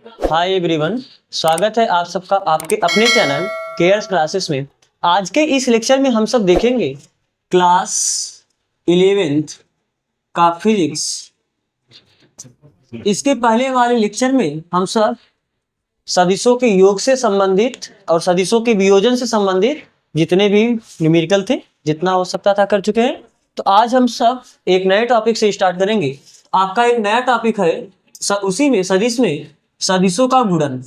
Hi everyone, स्वागत है आप सबका आपके अपने चैनल केयर्स क्लासेस में। आज के इस लेक्चर में हम सब देखेंगे क्लास 11th का फिजिक्स। इसके पहले वाले लेक्चर में हम सब सदिशों के योग से संबंधित और सदिशों के वियोजन से संबंधित जितने भी न्यूमेरिकल थे, जितना हो सकता था कर चुके हैं। तो आज हम सब एक नए टॉपिक से स्टार्ट करेंगे। आपका एक नया टॉपिक है उसी में सदिश में सदिशों का गुणन।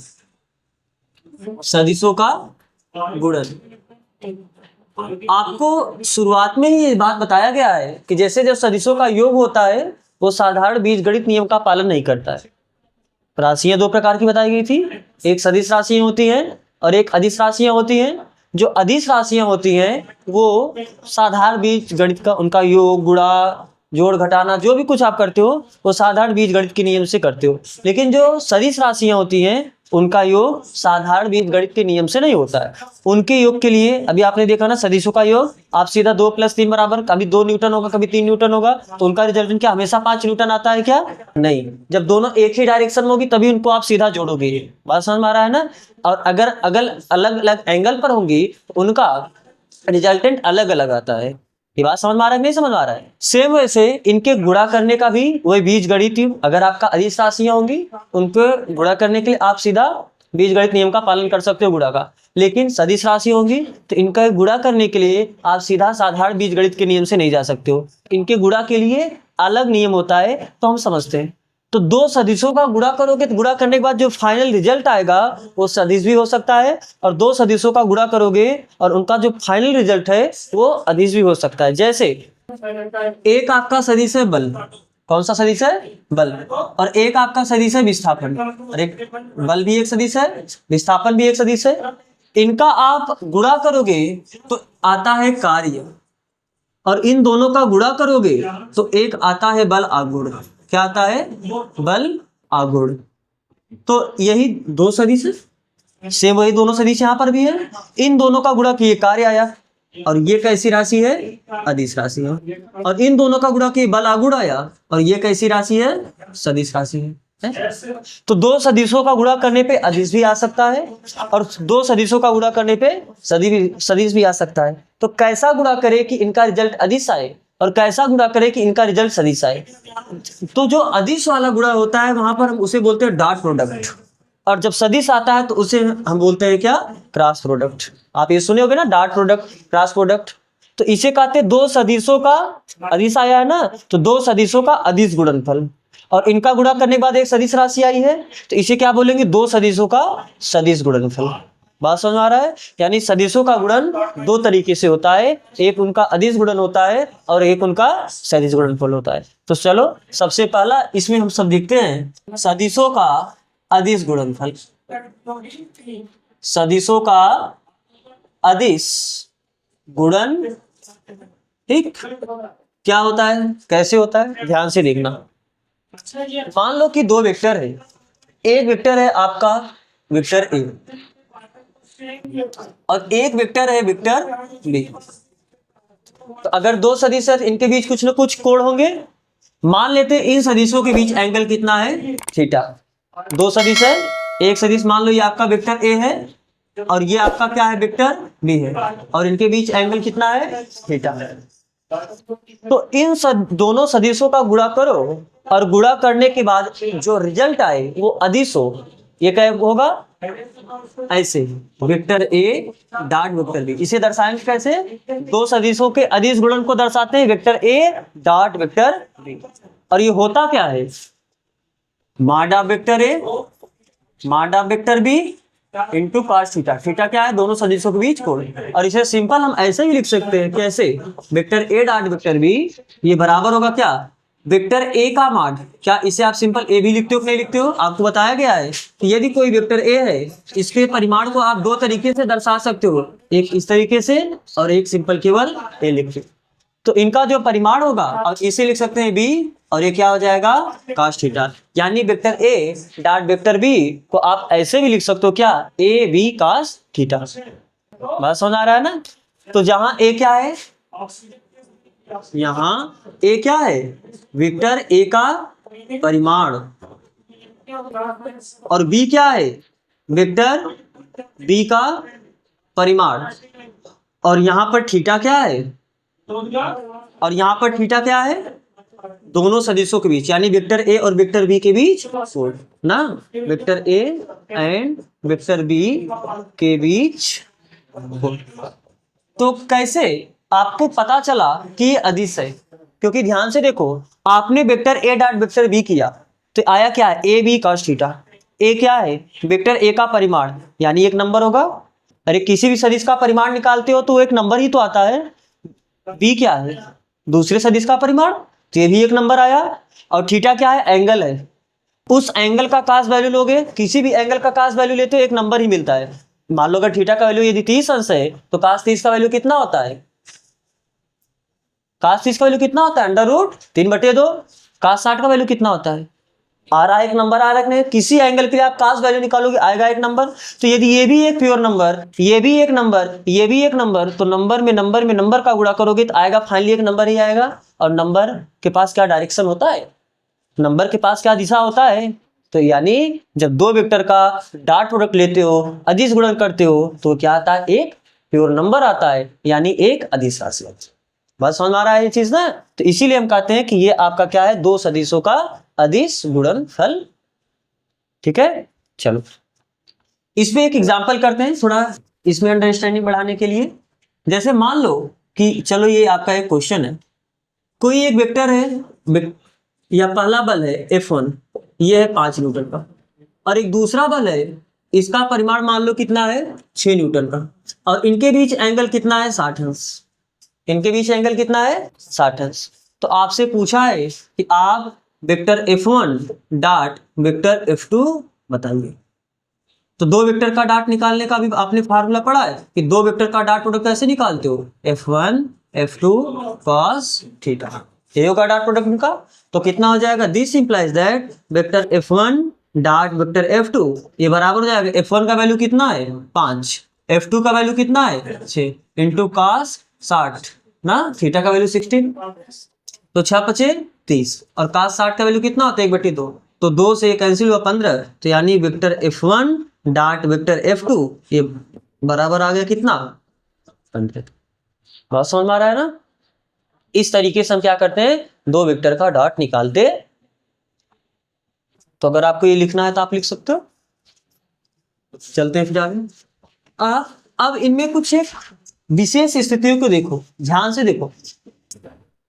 सदिशों का गुणन आपको शुरुआत में ही ये बात बताया गया है कि जैसे जब सदिशों का योग होता है वो साधारण बीजगणित नियम का पालन नहीं करता है। राशियां दो प्रकार की बताई गई थी, एक सदिश राशियां होती हैं और एक अदिश राशियां होती हैं। जो अदिश राशियां होती हैं वो साधारण बीजगणित का उनका योग गुणा जोड़ घटाना जो भी कुछ आप करते हो वो साधारण बीजगणित के नियम से करते हो। लेकिन जो सदिश राशियां होती हैं उनका योग साधारण बीजगणित के नियम से नहीं होता है। उनके योग के लिए अभी आपने देखा ना, सदिशों का योग आप सीधा 2 + 3 बराबर, कभी 2 न्यूटन होगा कभी 3 न्यूटन होगा, तो उनका रिजल्टेंट क्या हमेशा 5 न्यूटन आता है क्या? नहीं। जब दोनों एक ही डायरेक्शन में होगी तभी उनको आप सीधा जोड़ोगे। बात समझ में आ रहा है ना? और अगर अलग अलग एंगल पर होंगी तो उनका रिजल्टेंट अलग अलग आता है। ये बात समझ में आ रहा है नहीं समझ में आ रहा है? सेम वैसे इनके गुणा करने का भी वही बीजगणित। अगर आपका अदिश राशियां होंगी उनको गुणा करने के लिए आप सीधा बीजगणित नियम का पालन कर सकते हो गुणा का। लेकिन सदिश राशि होंगी तो इनका गुणा करने के लिए आप सीधा साधारण बीजगणित के नियम से नहीं जा सकते हो। इनके गुणा के लिए अलग नियम होता है, तो हम समझते हैं। तो दो सदिशों का गुणा करोगे तो गुणा करने के बाद जो फाइनल रिजल्ट आएगा वो सदिश भी हो सकता है, और दो सदिशों का गुणा करोगे और उनका जो फाइनल रिजल्ट है वो अदिश भी हो सकता है। जैसे एक आपका सदिश है बल। कौन सा सदिश है? बल। और एक आपका सदिश है विस्थापन। और एक बल भी एक सदिश है, विस्थापन भी एक सदिश है। इनका आप गुणा करोगे तो आता है कार्य, और इन दोनों का गुणा करोगे तो एक आता है बल आगुण। क्या आता है? बल आगुण। तो यही दो सदिश है, सेम वही दोनों सदिश यहाँ पर भी है। इन दोनों का गुणा किए कार्य आया, और ये कैसी राशि है? अदिश राशि है। और इन दोनों का गुणा किए बल आगुण आया, और ये कैसी राशि है? सदिश राशि है। तो दो सदिशों का गुणा करने पे अदिश भी आ सकता है, और दो सदिशों का गुणा करने पे सदिश भी आ सकता है। तो कैसा गुणा करे कि इनका रिजल्ट अदिश आए, और कैसा गुणा करे कि इनका रिजल्ट सदिश आए? तो जो अदिश वाला गुणा होता है वहां पर हम उसे बोलते हैं डॉट प्रोडक्ट, और जब सदिश आता है तो उसे हम बोलते हैं क्या? Cross product. आप ये सुने होगे ना, डॉट प्रोडक्ट, क्रॉस प्रोडक्ट। तो इसे कहते हैं दो सदिशों का अदिश आया है ना, तो दो सदिशों का अदिश गुणनफल, और इनका गुणा करने के बाद एक सदिश राशि आई है तो इसे क्या बोलेंगे? दो सदिशों का सदिश गुणनफल। बात समझ में आ रहा है? यानी सदिशों का गुणन दो तरीके से होता है, एक उनका अदिश गुणन होता है और एक उनका सदिश गुणनफल होता है। तो चलो सबसे पहला इसमें हम सब देखते हैं सदिशों का अदिश गुणनफल। सदिशों का अदिश गुणन, ठीक क्या होता है, कैसे होता है, ध्यान से देखना। मान लो कि दो वेक्टर है, एक वेक्टर है आपका वेक्टर ए और एक वेक्टर है वेक्टर बी। तो अगर दो सदिश है इनके बीच कुछ ना कुछ कोण होंगे। मान लेते हैं इन सदिशों के बीच एंगल कितना है? थीटा। दो सदिश है, एक सदिश मान लो ये आपका वेक्टर ए है और ये आपका क्या है? वेक्टर बी है, और इनके बीच एंगल कितना है? थीटा। तो इन दोनों सदिशों का गुणा करो, और गुणा करने के बाद जो रिजल्ट आए वो अदिश हो। ये क्या होगा? ऐसे vector A dot vector B. इसे दर्शाएंगे कैसे? दो सदिशों के अदिश गुणन को दर्शाते हैं vector A dot vector B. और ये होता क्या है? Mod vector A mod vector B into cos theta. Theta क्या है? दोनों सदिशों के बीच कोण। और इसे सिंपल हम ऐसे भी लिख सकते हैं, कैसे? Vector A dot vector B ये बराबर होगा क्या? वेक्टर ए का मान। क्या इसे आप सिंपल ए भी लिखते हो कि नहीं लिखते हो? आपको बताया गया है कि यदि कोई वेक्टर ए है इसके परिमाण को आप दो तरीके से दर्शा सकते हो, एक इस तरीके से और एक सिंपल केवल ए लिखते। तो इनका जो परिमाण होगा और इसे लिख सकते हैं बी, और ये क्या हो जाएगा? cos theta. यानी vector A dot vector B को आप ऐसे भी लिख सकते हो क्या? A B cos theta. बात समझ आ रहा है ना? तो जहां ए क्या है? यहाँ ए क्या है? वेक्टर ए का परिमाण, और बी क्या है, वेक्टर बी का परिमाण। और यहाँ पर थीटा क्या है, और यहाँ पर थीटा क्या है, दोनों सदिशों के बीच, यानी वेक्टर ए और वेक्टर बी के बीच ना, vector A and vector B के बीच। तो कैसे आपको पता चला कि ये अदिश है, क्योंकि ध्यान से देखो, आपने vector A dot vector B किया तो आया क्या है, A B cos theta. A क्या है, वेक्टर ए का परिमाण, यानी एक नंबर होगा। अरे किसी भी सदिश का परिमाण निकालते हो तो एक नंबर ही तो आता है। बी क्या है, दूसरे सदिश का परिमाण, तो ये भी एक नंबर आया। और थीटा क्या है, एंगल है, उस एंगल का cos वैल्यू लोगे, किसी भी एंगल का cos वैल्यू लेते हो एक नंबर ही मिलता है। मान लो अगर थीटा का वैल्यू यदि 30 अंश है तो cos 30 का वैल्यू कितना होता है, cos 30 का वैल्यू कितना होता है, √3/2। cos 60 का वैल्यू कितना होता है, आ रहा है एक नंबर आ रखने, किसी एंगल के लिए आप cos वैल्यू निकालोगे आएगा एक नंबर। तो यदि ये भी एक प्योर नंबर, ये भी एक नंबर, ये भी एक नंबर, तो नंबर में नंबर का गुणा करोगे तो आएगा फाइनली एक नंबर ही आएगा। और नंबर के पास क्या डायरेक्शन होता है, नंबर के पास क्या दिशा होता है, तो यानी जब दो वेक्टर का डॉट प्रोडक्ट लेते हो, अदिश गुणन करते हो, तो क्या आता है, एक प्योर नंबर आता है, यानी एक अदिश राशि। बस समझ आ रहा है ये चीज ना। तो इसीलिए हम कहते हैं कि ये आपका क्या है, दो सदिशों का अदिश गुणनफल। ठीक है, चलो इसमें एक एग्जांपल करते हैं थोड़ा, इसमें अंडरस्टैंडिंग बढ़ाने के लिए। जैसे मान लो कि चलो ये आपका एक क्वेश्चन है, कोई एक वेक्टर है या पहला बल है F1, ये है 5 न्यूटन का, और एक दूसरा बल है, इसका परिमाण मान लो कितना है, 6 न्यूटन का, और इनके बीच एंगल कितना है, 60 अंश। इनके बीच एंगल कितना है, 60 अंश। तो आपसे पूछा है कि आप vector F1 dot vector F2 बताइए। तो दो वेक्टर का डॉट निकालने का भी आपने फार्मूला पढ़ा है कि दो वेक्टर का डॉट प्रोडक्ट कैसे निकालते हो, F1 F2 cos थीटा, ये होगा डॉट प्रोडक्ट इनका। तो कितना हो जाएगा, this implies that vector F1 dot vector F2 ये बराबर हो जाएगा, F1 का वैल्यू कितना है 5, F2 का वैल्यू कितना है 6 इंटू cos 60 ना, थीटा का वैल्यू 16, तो 6×5 30, और cos 60 का वैल्यू कितना होता है 1/2, तो 2 से कैंसिल हुआ 15, तो यानी vector F1 dot vector F2 ये बराबर आ गया कितना 15। बहुत समझ में आ रहा है ना। इस तरीके से हम क्या करते हैं, दो वेक्टर का डॉट निकालते। तो अगर आपको ये लिखना है तो आप लिख सकते हो। चलते हैं फिर आगे। अब इनमें कुछ एक विशेष स्थितियों को देखो, ध्यान से देखो।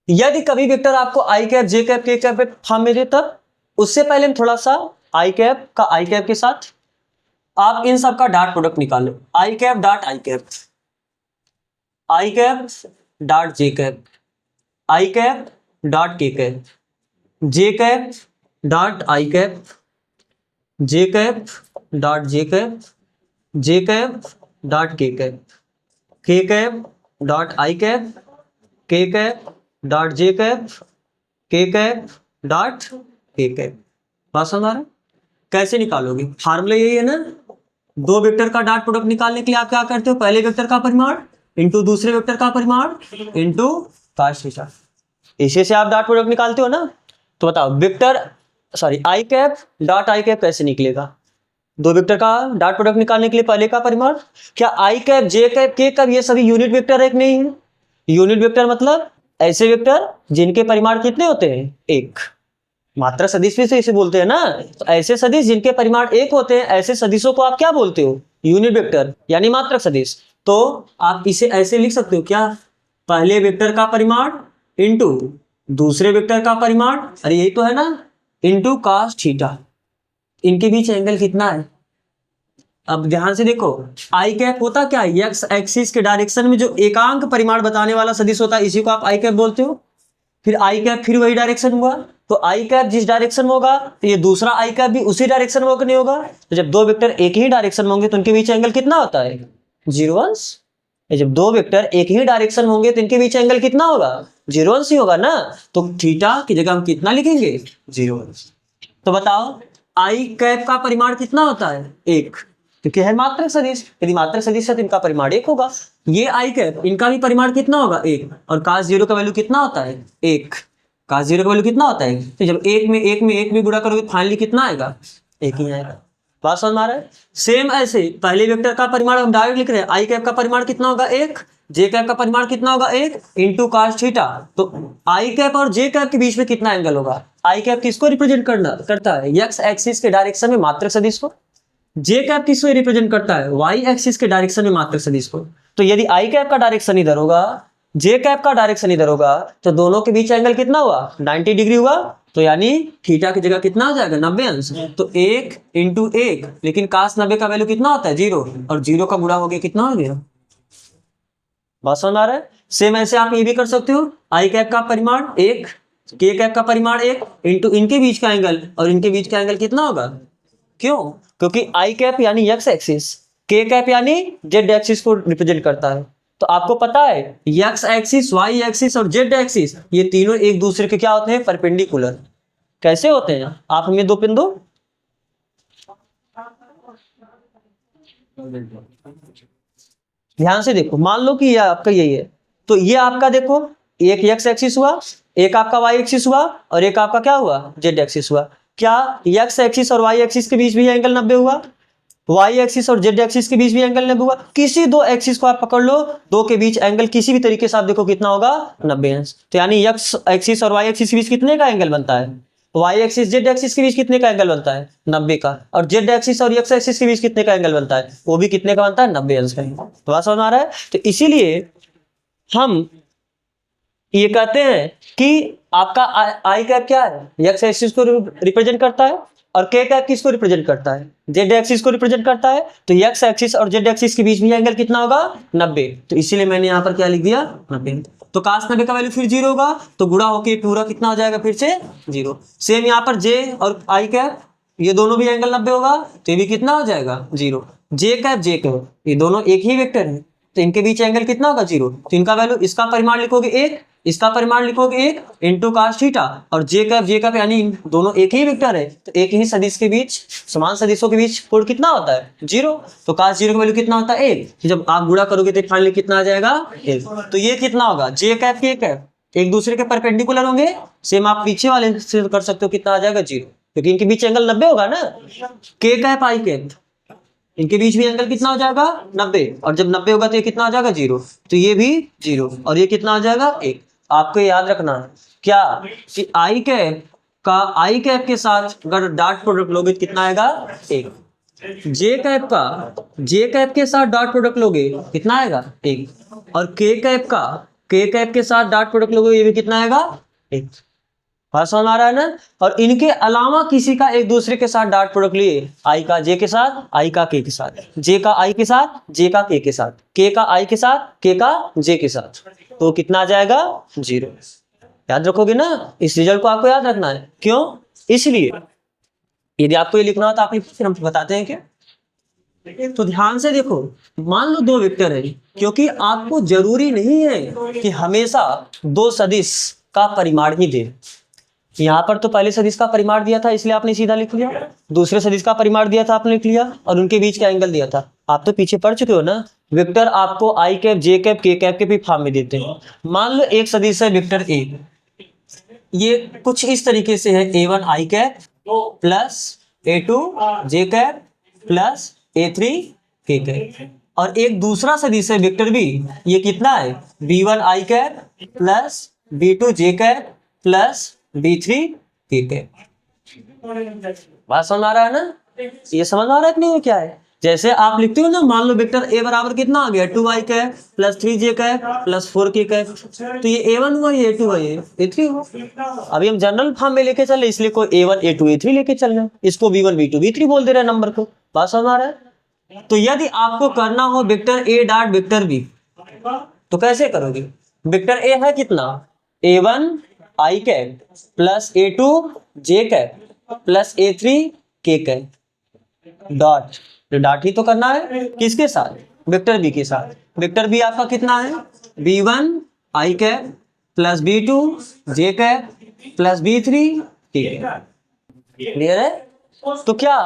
यदि कभी वेक्टर आपको आई cap J cap K cap form में दे, तब उससे पहले हम थोड़ा सा आई कैप का आई कैप के साथ आप इन सब का डॉट प्रोडक्ट निकाल लो। I cap dot I cap, I cap dot J cap, I cap dot K cap, J cap dot I cap, J cap dot J cap, J cap dot K cap, K cap dot I cap, K cap dot J cap, K cap dot K cap. बात समझ आ रहा है, कैसे निकालोगे, formula यही है ना। दो वेक्टर का डॉट प्रोडक्ट निकालने के लिए आप क्या करते हो, पहले वेक्टर का परिमाण इंटू दूसरे वेक्टर का परिमाण इंटू cos थीटा, इसी से आप डॉट प्रोडक्ट निकालते हो ना। तो बताओ vector I cap dot I cap कैसे निकलेगा, दो वेक्टर का डॉट प्रोडक्ट निकालने के लिए पहले का परिमाण, क्या आई cap J cap K cap ये सभी यूनिट वेक्टर है कि नहीं है। यूनिट वेक्टर मतलब ऐसे वेक्टर जिनके परिमाण कितने होते हैं, एक। मात्रक सदिश भी से इसे बोलते हैं ना। तो ऐसे सदिश जिनके परिमाण एक होते हैं, ऐसे सदिशों को आप क्या बोलते हो, यूनिट वेक्टर यानी मात्रक सदिश। तो आप इसे ऐसे लिख सकते हो क्या, पहले वेक्टर का परिमाण इंटू दूसरे वेक्टर का परिमाण, अरे यही तो है ना, इंटू cos थीटा, इनके बीच एंगल कितना है। अब ध्यान से देखो, आई कैप होता क्या है, एक्स एक्सिस के डायरेक्शन में जो एकांक परिमाण बताने वाला सदिश होता है, इसी को आप आई कैप बोलते हो। फिर आई कैप फिर वही डायरेक्शन हुआ, तो आई कैप जिस डायरेक्शन में होगा तो ये दूसरा आई कैप भी उसी डायरेक्शन में होगा नहीं होगा। तो जब दो वेक्टर एक ही डायरेक्शन में होंगे तो उनके बीच एंगल कितना होता है, 0 अंश। जब दो वेक्टर एक ही डायरेक्शन में होंगे तो इनके बीच एंगल कितना होगा, 0 अंश ही होगा ना। तो थीटा की जगह हम कितना लिखेंगे, 0 अंश। तो बताओ आई कैप का परिमाण कितना होता है, 1, क्योंकि है मात्रक सदिश। यदि मात्रक सदिश है तो इनका परिमाण 1 होगा। ये आई कैप इनका भी परिमाण कितना होगा, 1, और cos 0 का वैल्यू कितना होता है, 1। cos 0 का वैल्यू कितना होता है, तो जब एक में एक भी गुणा करोगे फाइनली कितना आएगा, एक ही आएगा। बात समझ में आ रहा है? सेम ऐसे पहले वेक्टर का परिमाण हम डायरेक्ट लिख रहे हैं, आई कैप का परिमाण कितना होगा 1, जे कैप का परिमाण कितना होगा 1 इंटू cos थीटा। तो आई कैप और जे कैप के बीच में कितना एंगल होगा? आई कैप किसको रिप्रेजेंट करता है? एक्स एक्सिस के डायरेक्शन में मात्रक सदिश को। जे कैप किसको रिप्रेजेंट करता है? वाई एक्सिस के डायरेक्शन में मात्रक सदिश को। तो यदि आई कैप का डायरेक्शन इधर होगा, जे कैप का डायरेक्शन इधर होगा, तो दोनों के बीच एंगल कितना हुआ? 90 डिग्री हुआ। तो यानी थीटा की जगह कितना हो जाएगा? 90 अंश। तो 1 इंटू 1, लेकिन cos 90 का वैल्यू कितना होता है? 0, और 0 का गुणा हो गया कितना हो गया? बात समझ आ रहा है? सेम ऐसे आप ये भी कर सकते हो, आई कैप का परिमाण 1, के कैप का परिमाण 1 इंटू इनके बीच का एंगल, और इनके बीच का एंगल कितना होगा? क्यों? क्योंकि आई कैप यानी एक्स एक्सिस, के कैप यानी जेड एक्सिस को रिप्रेजेंट करता है। तो आपको पता है एक्स एक्सिस, वाई एक्सिस और जेड एक्सिस ये तीनों एक दूसरे के क्या होते हैं? परपेंडिकुलर। कैसे होते हैं? आप हमें दो पिन दो। ध्यान से देखो, मान लो कि ये आपका यही है, तो ये आपका देखो एक एक्स एक्सिस हुआ, एक आपका वाई एक्सिस हुआ, और एक आपका क्या हुआ? जेड एक्सिस हुआ। क्या एक्स एक्सिस और वाई एक्सिस के बीच भी एंगल 90 हुआ? वाई एक्सिस और जेड एक्सिस के बीच भी एंगल 90 हुआ। किसी दो एक्सिस को आप पकड़ लो, दो के बीच एंगल किसी भी तरीके से आप देखो कितना होगा? 90 अंश। तो यानी एक्स एक्सिस और वाई एक्सिस के बीच कितने का एंगल बनता है? वाई एक्सिस जेड एक्सिस के बीच कितने का एंगल बनता है? 90 का। और जेड एक्सिस और एक्स एक्सिस के बीच कितने का एंगल बनता है? वो भी कितने का बनता है? 90 अंश का। तो बात समझ आ रहा है? तो इसीलिए हम ये कहते हैं कि आपका आई कैप क्या है? एक्स एक्सिस को रिप्रेजेंट करता है, और के कैप किसको रिप्रेजेंट करता है? जेड एक्सिस को रिप्रेजेंट करता है। तो एक्स एक्सिस और जेड एक्सिस के बीच में एंगल कितना होगा? 90। तो इसीलिए मैंने यहाँ पर क्या लिख दिया? 90। तो cos 90 का वैल्यू फिर 0 होगा, तो गुणा होके पूरा कितना हो जाएगा? फिर से 0। सेम यहाँ पर जे और आई कैप, ये दोनों भी एंगल 90 होगा, तो ये भी कितना हो जाएगा? 0। जे कैप ये दोनों एक ही वेक्टर है, तो इनके बीच एंगल कितना होगा? 0। तो इनका वैल्यू, इसका परिमाण लिखोगे 1, इसका परिमाण लिखोगे 1 इंटू cos थीटा, और जे कैप यानी दोनों एक ही वेक्टर है, तो एक ही सदिश के बीच, समान सदिशों के बीच कोण कितना होता है? 0। तो cos 0 का वैल्यू कितना होता है? 1। जब आप गुणा करोगे तो फाइनली कितना आ जाएगा? 1। तो ये कितना होगा? जे कैप के कैप एक दूसरे के परपेंडिकुलर होंगे। सेम आप पीछे वाले से कर सकते हो, कितना आ जाएगा? 0, क्योंकि इनके बीच एंगल 90 होगा ना। के कैप आई कैप इनके बीच भी एंगल कितना हो जाएगा? 90, और जब 90 होगा तो ये कितना हो जाएगा? 0। तो ये भी 0, और ये कितना हो जाएगा? 1। आपको याद रखना है क्या कि आई कैप के साथ अगर डॉट प्रोडक्ट लोगे तो कितना आएगा? 1। जे कैप के साथ डॉट प्रोडक्ट लोगे कितना आएगा? 1। और के कैप के साथ डॉट प्रोडक्ट लोगे, ये भी कितना आएगा? 1। बात समझ आ रहा है ना? और इनके अलावा किसी का एक दूसरे के साथ डॉट प्रोडक्ट लिए, आई का जे के साथ, आई का के के साथ, जे का आई के साथ, जे का के साथ, के का आई के साथ, के का जे के साथ, तो कितना आ जाएगा? 0। याद रखोगे ना? इस रिजल्ट को आपको याद रखना है। क्यों? इसलिए यदि आपको ये लिखना हो तो आप फिर हम बताते हैं क्या। तो ध्यान से देखो, मान लो दो वेक्टर है, क्योंकि आपको जरूरी नहीं है कि हमेशा दो सदिश का परिमाण ही दे। यहाँ पर तो पहले सदिश का परिमाण दिया था, इसलिए आपने सीधा लिख लिया। दूसरे सदिश का परिमाण दिया था, आपने लिख लिया, और उनके बीच का एंगल दिया था। आप तो पीछे पढ़ चुके हो ना, वेक्टर आपको आई cap, J cap, K cap के भी फॉर्म में देते हैं। मान लो एक सदिश है वेक्टर ए, ये कुछ इस तरीके से है, A1 I cap plus A2 J cap plus A3 K cap. और एक दूसरा सदिश है वेक्टर बी, ये कितना है? B1 आई कैप प्लस B2 जे कैप प्लस B3 के कैप। बात समझ आ रहा है ना? ये समझ आ रहा है कि नहीं? क्या है? जैसे आप लिखते हो ना, मान लो वेक्टर ए बराबर कितना आ गया? 2 आई कैप प्लस 3 जे कैप प्लस 4 के कैप। तो ये A1 हुआ, ये A2 हुआ, ये A3 हुआ। अभी हम जनरल फॉर्म में लेके चले, इसलिए कोई A1 A2 A3 लेके चल रहे हैं, इसको B1 B2 B3 बोल दे रहे हैं नंबर को। बात समझ आ रहा है? तो यदि आपको करना हो vector A dot vector B, तो कैसे करोगे? वेक्टर ए है कितना? A1 I cap plus A2 J cap plus A3 K cap dot, dot ही तो करना है किसके साथ? वेक्टर बी के साथ। वेक्टर बी आपका कितना है? B1 आई कैप प्लस B2 जे कैप प्लस B3 के कैप। क्लियर है? तो क्या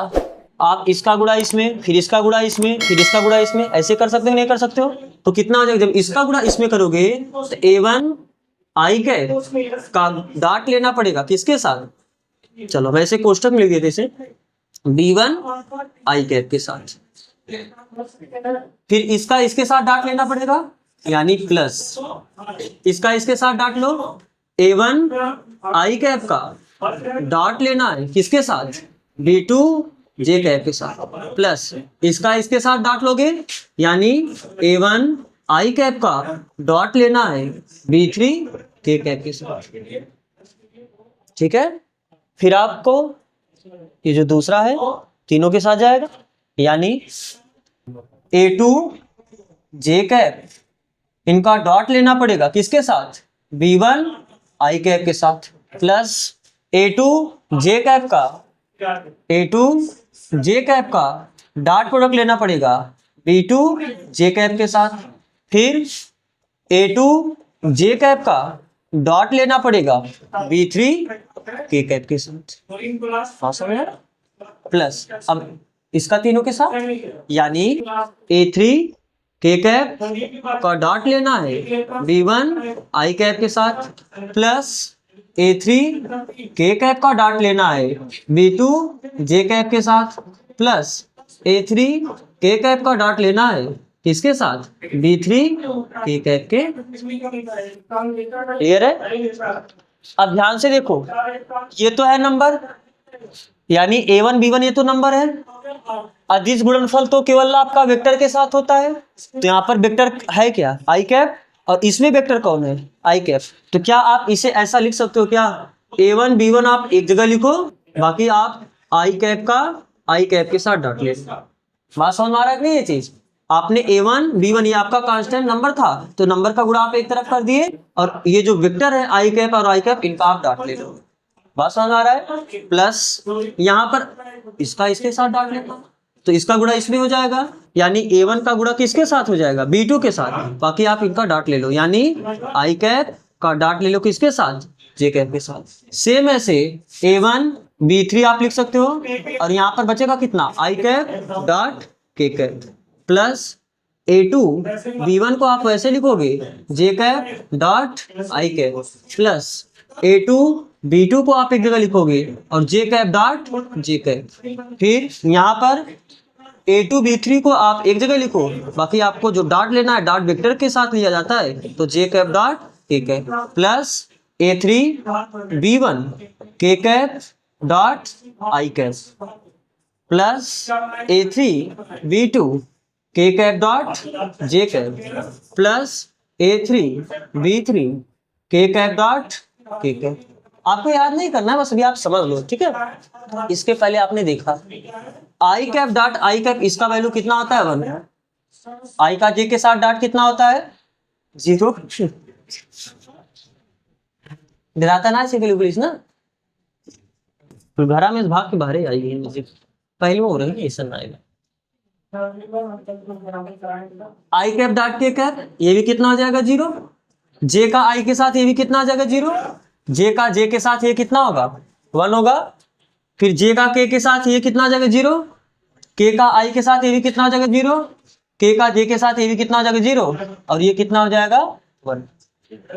आप इसका गुणा इसमें, फिर इसका गुणा इसमें, फिर इसका गुणा इसमें, ऐसे कर सकते हो? नहीं कर सकते हो? तो कितना हो जाएगा? जब इसका गुणा इसमें करोगे तो A1 आई कैप का डॉट लेना पड़ेगा किसके साथ? चलो वैसे कोष्टक में लिख देते इसे, B1 आई कैप के साथ। फिर इसका इसके साथ डॉट लेना पड़ेगा, यानी प्लस इसका इसके साथ dot low, A1 I cap का डॉट लेना है किसके साथ, B2 जे कैप के साथ, प्लस इसका इसके साथ डॉट लोगे, यानी A1 आई कैप का डॉट लेना है B3 के कैप के साथ। ठीक है, फिर आपको ये जो दूसरा है तीनों के साथ जाएगा, यानी A2 जे कैप इनका डॉट लेना पड़ेगा किसके साथ, B1 आई कैप के साथ, प्लस A2 जे कैप का डॉट प्रोडक्ट लेना पड़ेगा B2 जे कैप के साथ, फिर A2 जे कैप का डॉट लेना पड़ेगा B3 के कैप के साथ, प्लस अब इसका तीनों के साथ, यानी A3 के कैप का डॉट लेना है B1 आई कैप के साथ, प्लस A3 के कैप का डॉट लेना है B2 जे कैप के साथ, प्लस A3 के कैप का डॉट लेना है किसके साथ, B3 के कैप के। क्लियर है? अब ध्यान से देखो, ये तो है नंबर, यानी A1 B1 ये तो नंबर है। अदिश गुणनफल तो केवल आपका वेक्टर के साथ होता है, तो यहाँ पर वेक्टर है क्या, आई कैप, और इसमें वेक्टर कौन है, आई कैप। तो क्या आप इसे ऐसा लिख सकते हो क्या, A1 B1 आप एक जगह लिखो, बाकी आप आई कैप का आई कैप के साथ डॉट ले। बात समझ में आ रहा है नहीं, ये चीज आपने A1 B1 ये आपका कांस्टेंट नंबर था, तो नंबर का गुणा आप एक तरफ कर दिए, और ये जो वेक्टर है आई कैप और आई कैप इनका आप डॉट ले लो। बात समझ आ रहा है? प्लस यहाँ पर इसका इसके साथ डॉट लेना, तो इसका गुणा इसमें हो जाएगा, यानी A1 का गुणा किसके साथ हो जाएगा, B2 के साथ, बाकी आप इनका डॉट ले लो, यानी आई कैप का डॉट ले लो किसके साथ, जे कैप के साथ। सेम ऐसे A1 B3 आप लिख सकते हो, और यहाँ पर बचेगा कितना, I cap dot K cap, plus A2 B1 को आप वैसे लिखोगे J cap dot I cap, plus A2 B2 को आप एक जगह लिखोगे और J cap dot J cap. फिर यहाँ पर A2 B3 को आप एक जगह लिखो, बाकी आपको जो डॉट लेना है डॉट वेक्टर के साथ लिया जाता है, तो जे cap dot K cap, plus A3 B1 के cap dot I cap, plus A3 B2 के cap dot J cap, plus A3 B3 के कैप डॉट के कैप। आपको याद नहीं करना है, बस अभी आप समझ लो, ठीक है। इसके पहले आपने देखा आई कैप डॉट आई कैप, इसका वैल्यू कितना होता है 1, आई का जे के साथ डॉट कितना होता है 0। डराता ना इसे पुलिस ना, तो घरा में इस भाग के बाहर ही आई है, मुझे पहले में हो रही है ऐसा ना आएगा। आई कैप डॉट के कैप, ये भी कितना हो जाएगा 0, जे का आई के साथ ये भी कितना हो जाएगा 0, जे का जे के साथ ये कितना होगा 1 होगा, फिर जे का के साथ ये कितना हो जाएगा 0, के का आई के साथ ये भी कितना हो जाएगा 0, के का जे के साथ ये भी कितना हो जाएगा 0, और ये कितना हो जाएगा 1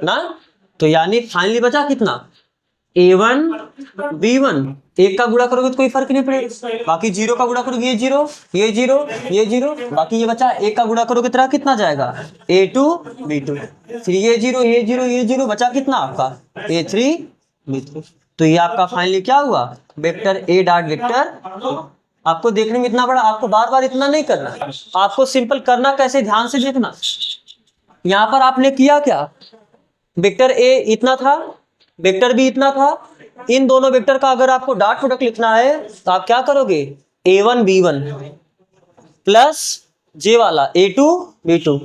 ना। तो यानी फाइनली बचा कितना, A1 B1 एक का गुणा करोगे तो कोई फर्क नहीं पड़ेगा, बाकी 0 का गुणा करोगे ये 0 ये 0 ये 0, बाकी ये बचा एक का गुणा करोगे तरह कितना जाएगा A2 B2, फिर ये 0 ये 0 ये 0, बचा कितना आपका A3 B3। तो ये आपका फाइनली क्या हुआ, वेक्टर A डॉट वेक्टर। आपको देखने में इतना बड़ा, आपको बार बार इतना नहीं करना, आपको सिंपल करना कैसे, ध्यान से देखना। यहाँ पर आपने किया क्या, वेक्टर A इतना था, वेक्टर B इतना था, इन दोनों वेक्टर का अगर आपको डॉट प्रोडक्ट लिखना है तो आप क्या करोगे, A1 B1 प्लस जे वाला A2 B2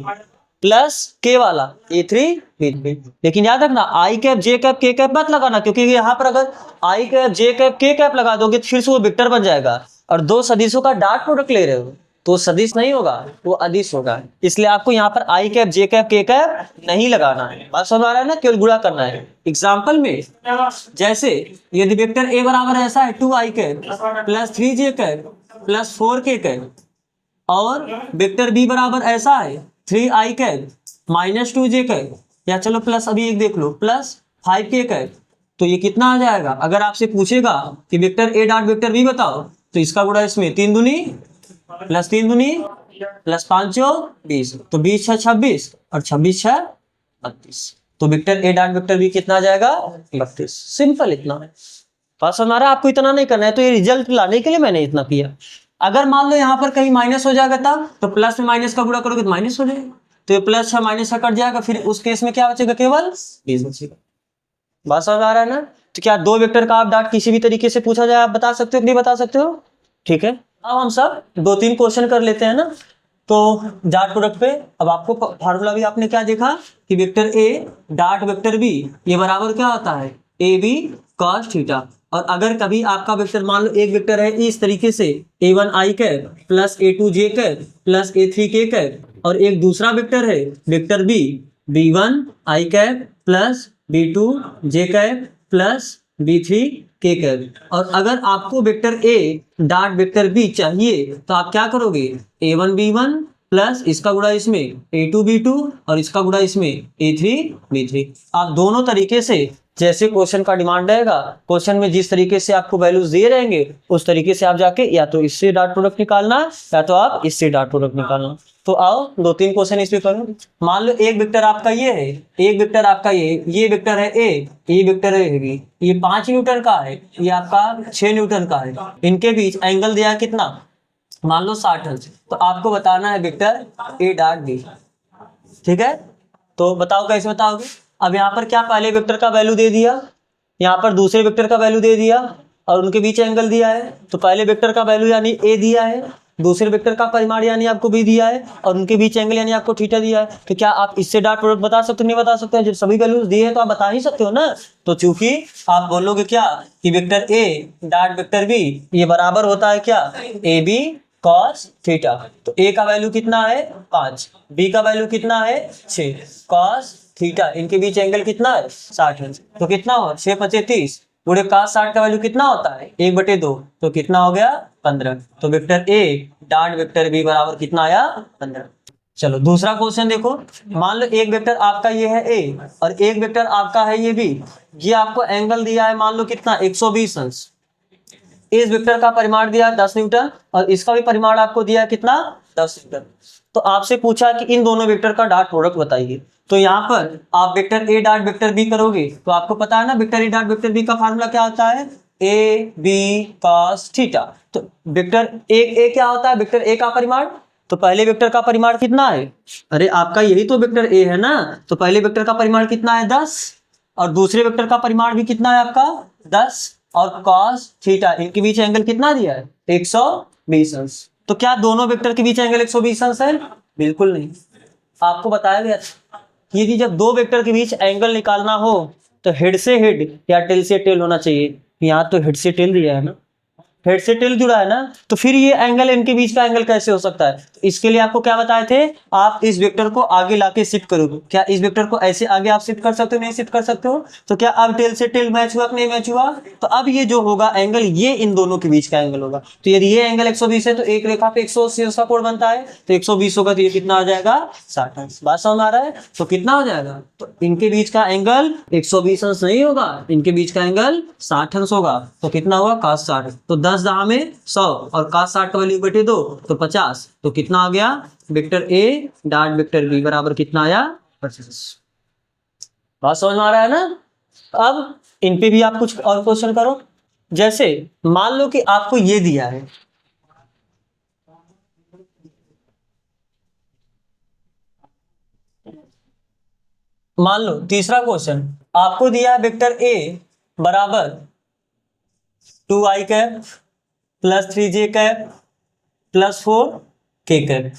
प्लस के वाला A3 B3। लेकिन याद रखना आई cap J cap K cap मत लगाना, क्योंकि यहाँ पर अगर आई cap J cap K cap लगा दोगे तो फिर से वो वेक्टर बन जाएगा, और दो सदिशों का डॉट प्रोडक्ट ले रहे हो तो सदिश नहीं होगा, वो अदिश होगा। इसलिए आपको यहाँ पर आई cap J cap K cap नहीं लगाना है। बात समझ आ रहा है ना, केवल गुणा करना है। एग्जाम्पल में जैसे यदि वेक्टर ए बराबर ऐसा है 2 आई कैप प्लस 3 जे कैप प्लस 4 के कैप, और वेक्टर बी बराबर ऐसा है 3 आई कैप माइनस 2 जे कैप, या चलो प्लस अभी एक देख लो प्लस 5 के कैप, तो ये कितना आ जाएगा। अगर आपसे पूछेगा कि vector A dot vector B बताओ तो इसका गुणा इसमें 3 दूनी प्लस 3 दूनी प्लस 5 चौक 20, तो 20 6 26 और 26 6 32। तो vector A dot vector B कितना आ जाएगा 32। सिंपल इतना है। बस हमारा आपको इतना नहीं करना है, तो ये रिजल्ट लाने के लिए मैंने इतना किया। अगर मान लो यहाँ पर कहीं माइनस हो जाएगा तब, तो प्लस में माइनस का गुणा करोगे तो माइनस हो जाएगा, तो ये प्लस 6 माइनस 6 कट जाएगा, फिर उस केस में क्या बचेगा केवल 20 बचेगा। बात समझ आ रहा है ना। तो क्या दो वेक्टर का आप डॉट किसी भी तरीके से पूछा जाए आप बता सकते हो कि नहीं बता सकते हो? ठीक है, अब हम सब 2-3 क्वेश्चन कर लेते हैं ना। तो डॉट प्रोडक्ट पे अब आपको फार्मूला भी आपने क्या देखा कि vector A dot vector B ये बराबर क्या होता है ए बी कॉस थीटा। और अगर कभी आपका वेक्टर मान लो एक वेक्टर है इस तरीके से a1 i cap plus a2 j cap plus a3 k cap, और एक दूसरा वेक्टर है वेक्टर बी b1 i cap plus b2 j cap plus b3 k cap, और अगर आपको vector a dot vector b चाहिए तो आप क्या करोगे a1 b1 प्लस इसका गुणा इसमें a2 b2 और इसका गुणा इसमें a3 b3। आप दोनों तरीके से जैसे क्वेश्चन का डिमांड रहेगा, क्वेश्चन में जिस तरीके से आपको वैल्यूज दिए रहेंगे उस तरीके से आप जाके या तो इससे डॉट प्रोडक्ट निकालना या तो आप इससे डॉट प्रोडक्ट निकालना। तो आओ 2-3 क्वेश्चन इस पे करो। मान लो एक वेक्टर आपका ये है, एक वेक्टर आपका ये वेक्टर है ए, ये वेक्टर है बी, ये 5 न्यूटन का है, ये आपका 6 न्यूटन का है, इनके बीच एंगल दिया है कितना मान लो 60 अंश। तो आपको बताना है वेक्टर ए डॉट बी। ठीक है, तो बताओ कैसे बताओगे। अब यहाँ पर क्या पहले वेक्टर का वैल्यू दे दिया, यहाँ पर दूसरे वेक्टर का वैल्यू दे दिया और उनके बीच एंगल दिया है। तो पहले वेक्टर का वैल्यू यानी ए दिया है, दूसरे वेक्टर का परिमाण यानी आपको बी दिया है और उनके बीच एंगल यानी आपको थीटा दिया है। तो क्या आप इससे डॉट प्रोडक्ट बता सकते हो? नहीं बता सकते हैं, जब सभी वैल्यूज दिए हैं तो आप बता ही सकते हो ना। तो चूंकि आप बोलोगे क्या कि vector A dot vector B ये बराबर होता है क्या ए बी कॉस थीटा। तो ए का वैल्यू कितना है 5, बी का वैल्यू कितना है 6, कॉस थीटा इनके बीच एंगल कितना है 60 अंश। तो कितना हुआ 6 5 30 पूरे cos 60 का वैल्यू कितना होता है 1/2, तो कितना हो गया 15। तो vector A dot vector B बराबर कितना आया 15। चलो दूसरा क्वेश्चन देखो। मान लो एक वेक्टर आपका ये है ए और एक वेक्टर आपका है ये बी, ये आपको एंगल दिया है मान लो कितना 120 अंश। इस वेक्टर का परिमाण दिया 10 न्यूटन और इसका भी परिमाण आपको दिया कितना 10 न्यूटन। तो आपसे पूछा कि इन दोनों वेक्टर का डॉट प्रोडक्ट बताइए। तो यहाँ पर आप vector A dot vector B करोगे तो आपको पता है ना vector A dot vector B का फार्मूला क्या होता है ए बी कॉस थीटा। तो वेक्टर ए क्या होता है वेक्टर ए का परिमाण। तो पहले वेक्टर का परिमाण कितना है, अरे आपका यही तो वेक्टर ए है ना, तो पहले वेक्टर का परिमाण कितना है 10 और दूसरे वेक्टर का परिमाण भी कितना है आपका 10 और कॉस थीटा इनके बीच एंगल कितना दिया है 120 अंश। तो क्या दोनों वेक्टर के बीच एंगल 120 अंश है? बिल्कुल नहीं। आपको बताया गया था कि यदि जब दो वेक्टर के बीच एंगल निकालना हो तो हेड से हेड या टेल से टेल होना चाहिए। यहाँ तो हेड से टेल दिया है ना, हेड से टेल जुड़ा है ना, तो फिर ये एंगल इनके बीच का एंगल कैसे हो सकता है। तो इसके लिए आपको क्या बताए थे आप इस वेक्टर को आगे लाके शिफ्ट करोगे। क्या इस वेक्टर को ऐसे आगे आप शिफ्ट कर सकते हो? नहीं शिफ्ट कर सकते हो। तो क्या अब टेल से टेल मैच हुआ कि नहीं मैच हुआ। तो अब ये जो होगा एंगल ये इन दोनों के बीच का एंगल होगा। तो यदि ये एंगल 120 है तो एक रेखा पे 180 उसका कोण बनता है, तो 120 होगा तो ये कितना आ जाएगा 60 अंश। बात समझ आ रहा है। तो कितना हो जाएगा, तो इनके बीच का एंगल 120 अंश नहीं होगा, इनके बीच का एंगल 60 अंश होगा। तो कितना होगा cos 60, तो 10 दाह में 100 और cos 60 का वैल्यू बटे 2 तो 50। तो कितना आ गया vector A dot vector B बराबर कितना आया 25। बात समझ में आ रहा है ना। अब इन पे भी आप कुछ और क्वेश्चन करो। जैसे मान लो कि आपको ये दिया है, मान लो तीसरा क्वेश्चन आपको दिया है वेक्टर ए बराबर 2i cap plus 3j cap plus 4k cap.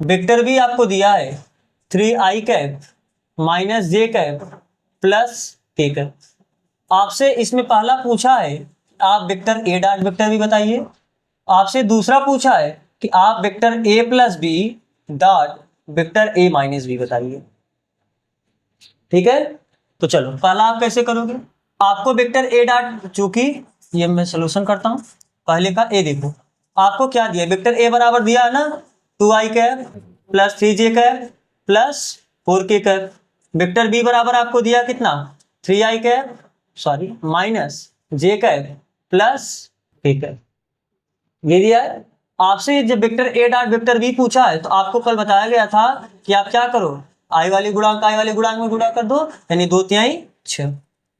Vector B आपको दिया है 3i cap minus j cap plus k cap. आपसे इसमें पहला पूछा है आप vector A dot vector B बताइए। आपसे दूसरा पूछा है कि आप vector A plus B dot vector A minus B बताइए। ठीक है, तो चलो पहला आप कैसे करोगे। आपको वेक्टर ए डॉट, चूंकि ये मैं सोल्यूशन करता हूं, पहले का ए देखो आपको क्या दिया वेक्टर ए बराबर दिया है ना 2i cap plus 3j cap plus 4k cap. Vector B बराबर आपको दिया कितना 3i cap minus j cap plus k cap. ये दिया है। आपसे जब vector A dot vector B पूछा है तो आपको कल बताया गया था कि आप क्या करो, आई वाले गुणांक में गुणा कर दो, यानी 2/3 6।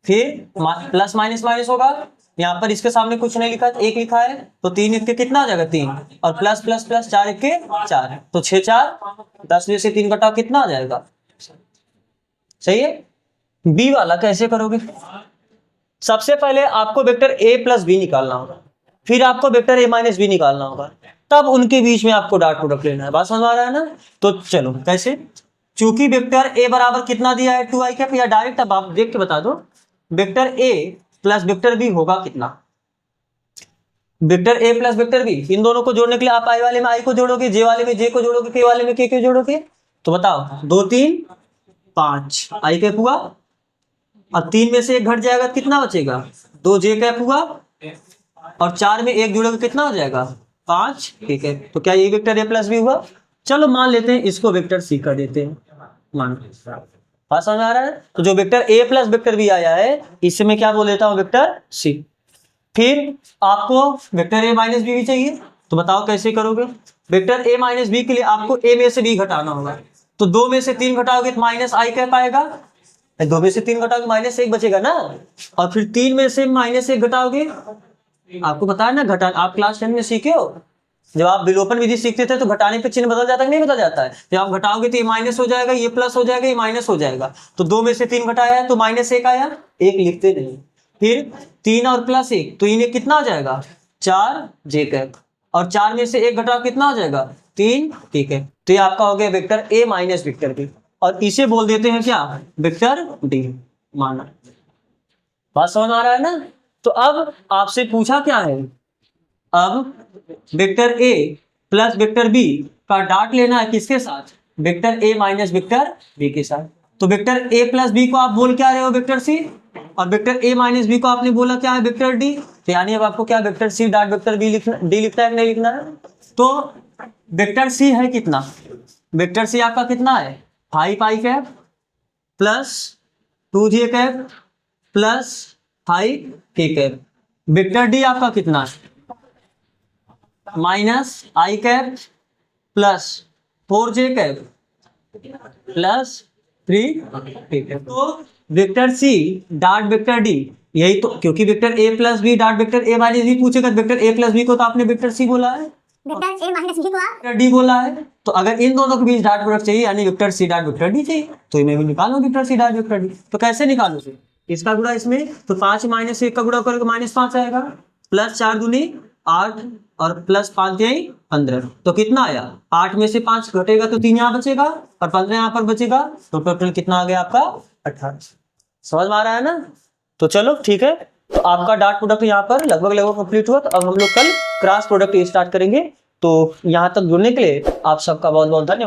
फिर प्लस माइनस माइनस होगा, यहाँ पर इसके सामने कुछ नहीं लिखा, 1 लिखा है, तो 3 1 के कितना आ जाएगा 3, और प्लस प्लस प्लस 4 1 के 4, तो 6 4 10 में से 3 घटाओ कितना आ जाएगा। सही है। बी वाला कैसे करोगे? सबसे पहले आपको वेक्टर ए प्लस बी निकालना होगा, फिर आपको वेक्टर ए माइनस बी निकालना होगा, तब उनके बीच में आपको डॉट प्रोडक्ट लेना है। बात समझ आ रहा है ना? तो चलो कैसे, चूंकि वेक्टर ए बराबर कितना दिया है 2i कैप, या डायरेक्ट अब आप देख के बता दो, vector A plus vector B होगा कितना। Vector A plus vector B, इन दोनों को जोड़ने के लिए आप आई वाले में आई को जोड़ोगे, जे वाले में जे को जोड़ोगे, के वाले में के को जोड़ोगे, तो बताओ 2 3 5 आई कैप हुआ, अब 3 में से 1 घट जाएगा, कितना बचेगा 2 जे कैप हुआ, और 4 में 1 जोड़ोगे कितना हो जाएगा 5 के कैप। तो क्या ये वेक्टर ए प्लस बी हुआ? चलो मान लेते हैं इसको वेक्टर सी कर देते हैं, मान बात समझ आ रहा है। तो जो vector A plus vector B आया है इसे मैं क्या बोल देता हूँ, वेक्टर सी। फिर आपको वेक्टर ए माइनस बी भी चाहिए, तो बताओ कैसे करोगे। वेक्टर ए माइनस बी के लिए आपको ए में से बी घटाना होगा, तो 2 में से 3 घटाओगे तो माइनस आई कैप आएगा, 2 में से 3 घटाओगे माइनस 1 बचेगा ना, और फिर 3 में से माइनस 1 घटाओगे, आपको पता है ना घटा, आप क्लास 10 में सीखे हो, जब आप विलोपन विधि सीखते थे तो घटाने पे चिन्ह बदल जाता है, नहीं बदल जाता है। जब आप घटाओगे तो ये माइनस हो जाएगा, ये प्लस हो जाएगा, ये माइनस हो जाएगा, तो 2 में से 3 घटाया है तो माइनस 1 आया, 1 लिखते नहीं। फिर 3 और प्लस 1, तो इन्हें कितना हो जाएगा 4 जे कैप, और 4 में से 1 घटाओ कितना हो जाएगा 3, ठीक है। तो ये आपका हो गया vector A minus vector B, और इसे बोल देते हैं क्या, वेक्टर डी माना। बात समझ आ रहा है ना? तो अब आपसे पूछा क्या है, अब vector A plus vector B का डॉट लेना है किसके साथ, vector A minus vector B के साथ। तो वेक्टर ए प्लस बी को आप बोल क्या रहे हो, वेक्टर सी, और वेक्टर ए माइनस बी को आपने बोला क्या है, वेक्टर डी। तो यानी अब आपको क्या vector C dot vector B लिखना, डी लिखना है कि नहीं लिखना है। तो वेक्टर सी है कितना, वेक्टर सी आपका कितना है 5 I cap plus 2 J cap plus 5 K cap. Vector D आपका कितना है minus I cap plus 4 J cap plus 3 K cap. तो vector C dot vector D, यही तो, क्योंकि vector A plus B dot vector A minus B पूछेगा, vector A plus B को तो आपने वेक्टर सी बोला है, वेक्टर ए माइनस बी को आप वेक्टर डी बोला है। तो अगर इन दोनों के बीच डॉट प्रोडक्ट चाहिए यानी vector C dot vector D चाहिए, तो मैं भी निकालूं vector C dot vector D. तो कैसे निकालोगे, इसका गुणा इसमें, तो 5 माइनस 1 का गुणा करोगे -5 आएगा, प्लस 4 दूनी 8 और प्लस 5 जाए 15, तो कितना आया 8 में से 5 घटेगा तो 3 यहाँ बचेगा और 15 यहाँ पर बचेगा, तो टोटल कितना आ गया आपका 18। समझ में आ रहा है ना? तो चलो ठीक है, तो आपका डॉट प्रोडक्ट यहाँ पर लगभग कंप्लीट हुआ। तो अब हम लोग कल क्रॉस प्रोडक्ट स्टार्ट करेंगे। तो यहाँ तक जुड़ने के लिए आप सबका बहुत बहुत धन्यवाद।